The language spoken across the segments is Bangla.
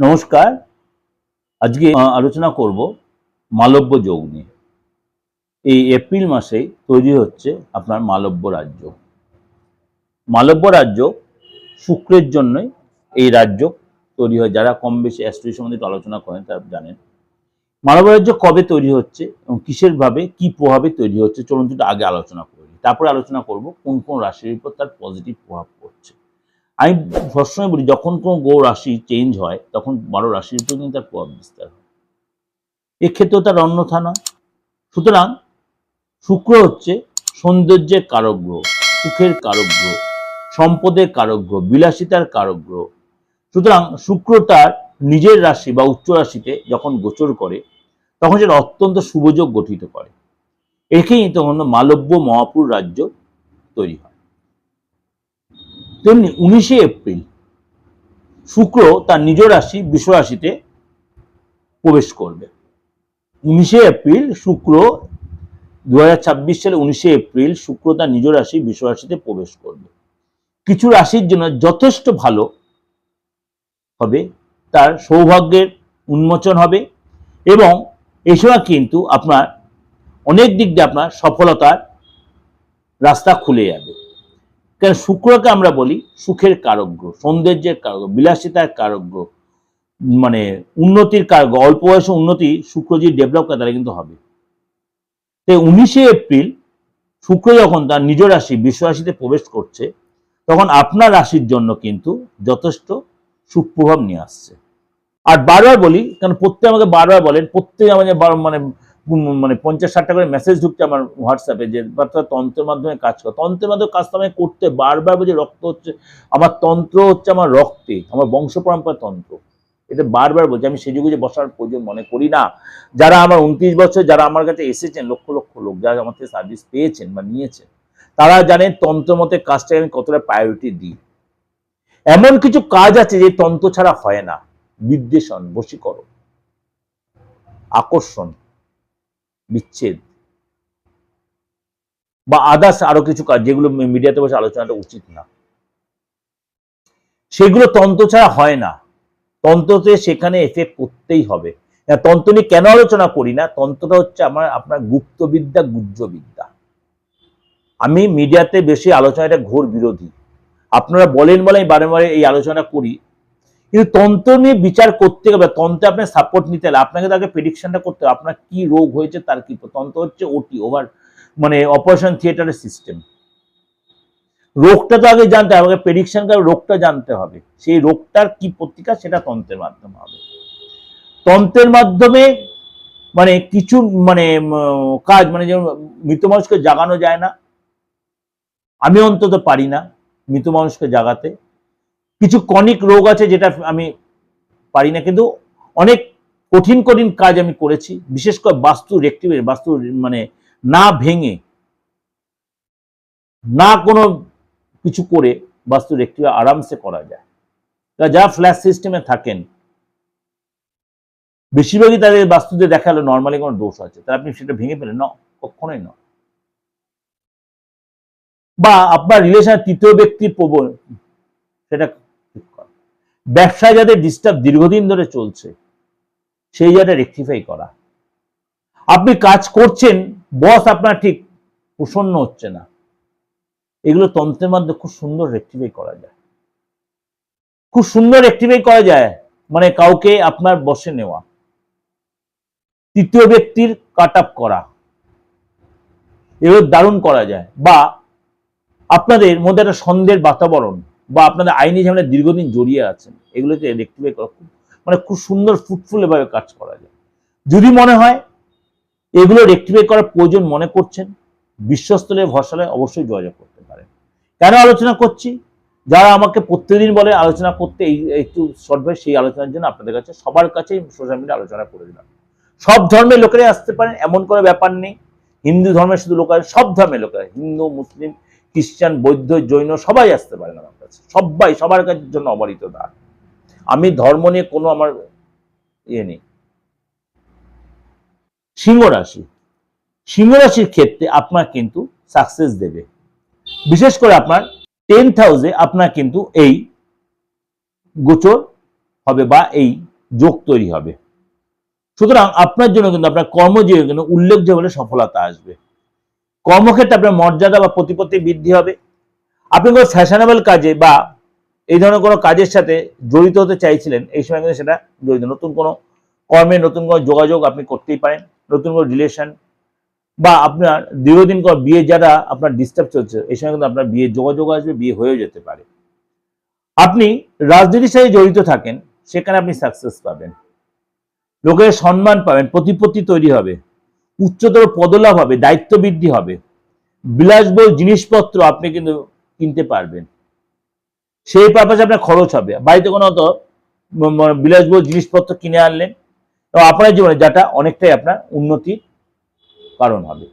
নমস্কার। আজকে আলোচনা করব মালব্য যোগ নিয়ে। এই এপ্রিল মাসে তৈরি হচ্ছে আপনার মালব্য রাজ্য। মালব্য রাজ্য শুক্রের জন্যই এই রাজ্য তৈরি হয়। যারা কম বেশি অ্যাস্ট্রোলজি সম্বন্ধে আলোচনা করেন তারা জানেন মালব্য রাজ্য কবে তৈরি হচ্ছে এবং কিসের ভাবে কি প্রভাবে তৈরি হচ্ছে। চলুন একটু আগে আলোচনা করি, তারপরে আলোচনা করব কোন কোন রাশির উপর তার পজিটিভ প্রভাব পড়ছে। আমি সবসময় বলি যখন কোনো গ্রহ রাশি চেঞ্জ হয় তখন 12 রাশির উপর কিন্তু তার প্রভাব বিস্তার হয়। এক্ষেত্রেও তার অন্যথা নয়। সুতরাং শুক্র হচ্ছে সৌন্দর্যের কারক গ্রহ, সুখের কারক গ্রহ, সম্পদের কারক গ্রহ, বিলাসিতার কারক গ্রহ। সুতরাং শুক্র তার নিজের রাশি বা উচ্চ রাশিতে যখন গোচর করে তখন সেটা অত্যন্ত শুভযোগ গঠিত করে। একেই তখন মালব্য মহাপুর রাজ্য তৈরি হয়। তেমনি 19শে এপ্রিল শুক্র তার নিজ রাশি বৃষ রাশিতে প্রবেশ করবে। 19শে এপ্রিল শুক্র 2026 সালে 19শে এপ্রিল শুক্র তার নিজ রাশি বৃষ রাশিতে প্রবেশ করবে। কিছু রাশির জন্য যথেষ্ট ভালো হবে, তার সৌভাগ্যের উন্মোচন হবে এবং এই সময় কিন্তু আপনার অনেক দিক দিয়ে আপনার সফলতার রাস্তা খুলে যাবে। কারণ শুক্রকে আমরা বলি সুখের কারক গ্রহ, সৌন্দর্যের কারক গ্রহ, বিলাসিতার কারক গ্রহ, মানে উন্নতির কারক। অল্প বয়সে উন্নতি শুক্র যদি ডেভেলপ করে তাহলে কিন্তু হবে। তাই 19শে এপ্রিল শুক্র যখন তার নিজ রাশি বৃষ রাশিতে প্রবেশ করছে তখন আপনার রাশির জন্য কিন্তু যথেষ্ট সুপ্রভাব নিয়ে আসছে। আর বারবার বলি, কারণ প্রত্যেকে আমাকে বারবার বলেন, প্রত্যেকে আমাদের মানে মানে 50-60টা করে মেসেজ ঢুকছে আমার হোয়াটসঅ্যাপে যে তন্ত্রের মাধ্যমে কাজ করে। তন্ত্রের মাধ্যমে কাজটা আমাকে করতে বারবার বলছে রক্ত হচ্ছে আমার, তন্ত্র হচ্ছে আমার রক্তে, আমার বংশ পরম্পরা তন্ত্র। এটা বারবার বলছি। আমি সেই যুগে যে বসার প্রয়োজন মনে করি না। যারা আমার 29 বছর যারা আমার কাছে এসেছেন, লক্ষ লক্ষ লোক যারা আমার থেকে সার্ভিস পেয়েছেন বা নিয়েছেন, তারা জানেন তন্ত্র মতে কাজটাকে আমি কতটা প্রায়োরিটি দিই। এমন কিছু কাজ আছে যে তন্ত্র ছাড়া হয় না। বিদ্বেষণ, বশীকরণ, আকর্ষণ, বিচ্ছেদ বা আদার্স আরো কিছু কাজ যেগুলো মিডিয়াতে বসে আলোচনাটা উচিত না, সেগুলো তন্ত্র ছাড়া হয় না। তন্ত্রতে সেখানে এফেক্ট করতেই হবে। তন্ত্র নিয়ে কেন আলোচনা করি না? তন্ত্রটা হচ্ছে আপনার গুপ্তবিদ্যা, গুহ্যবিদ্যা। আমি মিডিয়াতে বেশি আলোচনাটা ঘোর বিরোধী। আপনারা বলেন বলে আমি বারে বারে এই আলোচনা করি, কিন্তু তন্ত্র নিয়ে বিচার করতে হবে। তন্ত্রে আপনার সাপোর্ট নিতে হবে, আপনাকে তাকে প্রেডিকশনটা করতে হবে আপনার কি রোগ হয়েছে তার কি। তন্ত্র হচ্ছে ওটি, ওভার মানে অপারেশন থিয়েটারের সিস্টেম। রোগটা তো আগে জানতে হবে, আমাকে প্রেডিকশন করে রোগটা জানতে হবে, সেই রোগটার কি প্রতিকার সেটা তন্ত্রের মাধ্যমে হবে। তন্ত্রের মাধ্যমে মানে কিছু মানে কাজ, মানে যেমন মৃত মানুষকে জাগানো যায় না, আমি অন্তত পারি না মৃত মানুষকে জাগাতে। কিছু কনিক রোগ আছে যেটা আমি পারি না, কিন্তু অনেক কঠিন কঠিন কাজ আমি করেছি। বিশেষ করে বাস্তু রেক্টিভেট, বাস্তু মানে না ভেঙে না কোনো কিছু করে বাস্তু রেক্টিভ আরামসে করা যায়। যা ফ্ল্যাশ সিস্টেমে থাকেন বেশিরভাগই তাদের বাস্তুতে দেখালো নর্মালি কোনো দোষ আছে, তাহলে আপনি সেটা ভেঙে ফেলেন না, কখনোই নয়। বা আপনার রিলেশন তৃতীয় ব্যক্তির প্রবল, সেটা ব্যবসায় যাদের ডিস্টার্ব দীর্ঘদিন ধরে চলছে সেই জায়গাটা রেকটিফাই করা। আপনি কাজ করছেন, বস আপনার ঠিক প্রসন্ন হচ্ছে না, এগুলো তন্ত্রের মাধ্যমে খুব সুন্দর রেকটিফাই করা যায়। খুব সুন্দর রেকটিফাই করা যায়, মানে কাউকে আপনার বসে নেওয়া, তৃতীয় ব্যক্তির কাট আপ করা, এগুলো দারুণ করা যায়। বা আপনাদের মধ্যে একটা সন্দেহের বাতাবরণ বা আপনাদের আইনি ঝামেলা দীর্ঘদিন জড়িয়ে আছেন, এগুলোকে রেকটিফাই করা মানে খুব সুন্দর ফ্রুটফুল ভাবে কাজ করা যায়। যদি মনে হয় এগুলো রেকটিফাই করার প্রয়োজন মনে করছেন, বিশ্বস্তলে ভরসালে অবশ্যই যোগাযোগ করতে পারেন। কেন আলোচনা করছি? যারা আমাকে প্রত্যেকদিন বলে আলোচনা করতে এই একটু শর্ট ভাই, সেই আলোচনার জন্য আপনাদের কাছে সবার কাছেই সোশ্যাল মিডিয়া আলোচনা করে দিলাম। সব ধর্মের লোকেরাই আসতে পারেন, এমন কোনো ব্যাপার নেই। হিন্দু ধর্মের শুধু লোক, সব ধর্মের লোকেরা, হিন্দু, মুসলিম, খ্রিস্টান, বৌদ্ধ, জৈন সবাই আসতে পারেন আমার কাছে। সবাই, সবার কাছে জন্য অবারিত দ্বার। আমি ধর্ম নিয়ে কোনো আমার ইয়ে নেই। সিংহ রাশি, সিংহ রাশির ক্ষেত্রে আপনার কিন্তু সাকসেস দেবে। বিশেষ করে আপনার 10th হাউসে আপনার কিন্তু এই গোচর হবে বা এই যোগ তৈরি হবে। সুতরাং আপনার জন্য কিন্তু আপনার কর্মজীবনে কিন্তু উল্লেখযোগ্য সফলতা আসবে। কর্মক্ষেত্রে আপনার মর্যাদা বা প্রতিপত্তি বৃদ্ধি হবে। আপনি কোনো ফ্যাশনেবল কাজে বা এই ধরনের কোনো কাজের সাথে জড়িত হতে চাইছিলেন, এই সময় কিন্তু সেটা জড়িত, নতুন কোনো কর্মে নতুন কোনো যোগাযোগ আপনি করতেই পারেন, নতুন কোনো রিলেশন, বা আপনার দীর্ঘদিন পর বিয়ে যারা আপনার ডিস্টার্ব চলছে, এই সময় কিন্তু আপনার বিয়ের যোগাযোগ আসবে, বিয়ে হয়েও যেতে পারে। আপনি রাজনীতির সাথে জড়িত থাকেন, সেখানে আপনি সাকসেস পাবেন, লোকের সম্মান পাবেন, প্রতিপত্তি তৈরি হবে, উচ্চতর পদলাভ হবে, দায়িত্ব বৃদ্ধি হবে, বিলাসবহুল জিনিসপত্র আপনি কিন্তু কিনতে পারবেন, সেই পারপাসে আপনার খরচ হবে। বাড়িতে কোনো অত বিলাসবহুল জিনিসপত্র কিনে আনলেন এবং আপনার জীবনে যেটা অনেকটাই আপনার উন্নতির কারণ হবে,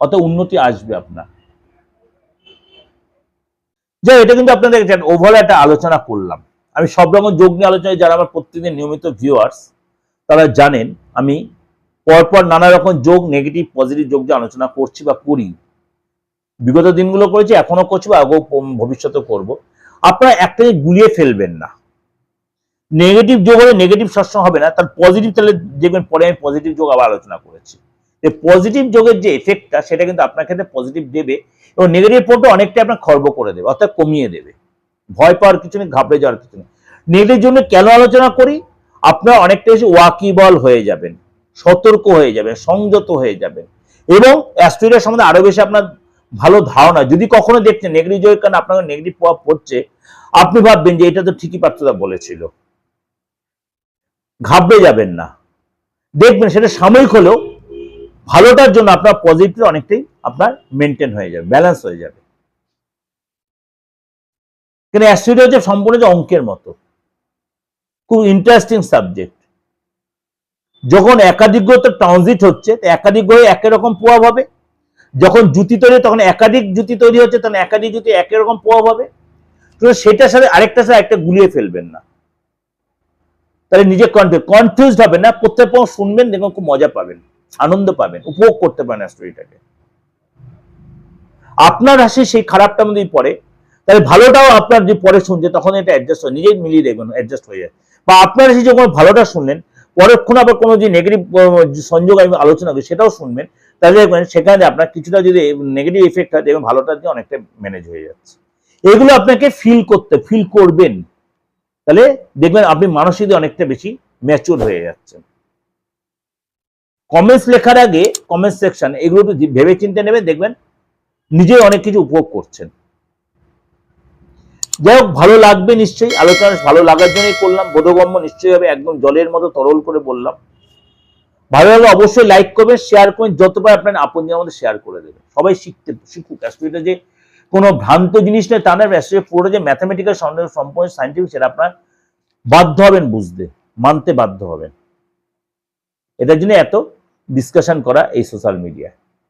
অত উন্নতি আসবে আপনার। যাই, এটা কিন্তু আপনাদের ওভারঅল একটা আলোচনা করলাম। আমি সব রকম যোগ নিয়ে আলোচনা, যারা আমার প্রত্যেকদিন নিয়মিত ভিউয়ার্স তারা জানেন আমি পরপর নানা রকম যোগ, নেগেটিভ পজিটিভ যোগ দিয়ে আলোচনা করছি বা করি, বিগত দিনগুলো করেছি, এখনো করছি বা আগেও ভবিষ্যতে করব। আপনারা একটাকে গুলিয়ে ফেলবেন না। নেগেটিভ যোগ হলে নেগেটিভ সবসময় হবে না, তার পজিটিভ, তাহলে দেখবেন পরে আমি পজিটিভ যোগ আবার আলোচনা করেছি। পজিটিভ যোগের যে এফেক্টটা সেটা কিন্তু আপনার ক্ষেত্রে পজিটিভ দেবে এবং নেগেটিভ পোর্টটা অনেকটাই আপনার খর্ব করে দেবে, অর্থাৎ কমিয়ে দেবে। ভয় পাওয়ার কিছু নেই, ঘাবড়ে যাওয়ার কিছু নেই। নেগেটিভ জন্য কেন আলোচনা করি? আপনারা অনেকটা বেশি ওয়াকিবল হয়ে যাবেন, সতর্ক হয়ে যাবেন, সংযত হয়ে যাবেন এবং অ্যাস্ট্রোলজি সম্বন্ধে আরো বেশি আপনার ভালো ধারণা। যদি কখনো দেখছেন নেগেটিভ যোগের কারণে আপনার নেগেটিভ প্রভাব পড়ছে, আপনি ভাববেন যে এটা তো ঠিকই পাত্রদা বলেছিল। ঘাবড়ে যাবেন না, দেখবেন সেটা সাময়িক হলেও ভালোটার জন্য আপনার পজিটিভ অনেকটাই আপনার মেনটেন হয়ে যাবে, ব্যালেন্স হয়ে যাবে। কিন্তু অ্যাস্ট্রোলজি হচ্ছে সম্পূর্ণ যে অঙ্কের মতো, খুব ইন্টারেস্টিং সাবজেক্ট। যখন একাধিক গ্রহ ট্রানজিট হচ্ছে, একাধিক গ্রহে একই রকম প্রভাব হবে। যখন জুতি তৈরি, তখন একাধিক জুতি তৈরি হচ্ছে, তখন একাধিক জুতি একই রকম প্রভাব হবে। তো সেটার সাথে আরেকটার সাথে একটা গুলিয়ে ফেলবেন না, তাহলে নিজে কনফিউজড হবেন না। প্রত্যেক শুনবেন, দেখুন খুব মজা পাবেন, আনন্দ পাবেন, উপভোগ করতে পারেন স্টোরিটাকে। আপনার রাশি সেই খারাপটা মধ্যে পড়ে, তাহলে ভালোটাও আপনার যে পরে শুনছে তখন এটা অ্যাডজাস্ট হয়, নিজেই মিলিয়ে দেখবেন অ্যাডজাস্ট হয়ে যায়। বা আপনার রাশি যখন ভালোটা শুনলেন, পরক্ষণ আবার কোনো যে নেগেটিভ সংযোগ আমি আলোচনা করি সেটাও শুনবেন, তাহলে দেখবেন সেখানে আপনার কিছুটা যদি নেগেটিভ ইফেক্ট হয়, দেখবেন ভালোটা দিয়ে অনেকটা ম্যানেজ হয়ে যাচ্ছে। এগুলো আপনাকে ফিল করবেন, তাহলে দেখবেন আপনি মানসিক অনেকটা বেশি ম্যাচিউর হয়ে যাচ্ছেন। কমেন্টস লেখার আগে কমেন্ট সেকশন এগুলো একটু ভেবে চিন্তে নেবেন, দেখবেন নিজেই অনেক কিছু উপভোগ করছেন। যাই হোক, ভালো লাগবে নিশ্চয়ই, আলোচনা ভালো লাগার জন্যই করলাম, বোধগম্য নিশ্চয়ই হবে, একদম জলের মতো তরল করে বললাম। ভালো লাগলে অবশ্যই লাইক করবেন, শেয়ার করবেন, যতবার আপনার আপনজনের মধ্যে শেয়ার করে দেবেন। সবাই শিখুক। অ্যাস্ট্রোলজিটা যে কোনো ভ্রান্ত জিনিস নয় তা না, অ্যাস্ট্রোলজি পুরো যে ম্যাথামেটিক্যাল সম্পূর্ণ সাইন্টিফিক, সেটা আপনার বাধ্য হবেন বুঝতে, মানতে বাধ্য হবেন। এটার জন্য এত ডিসকাশন করা এই সোশ্যাল মিডিয়ায়।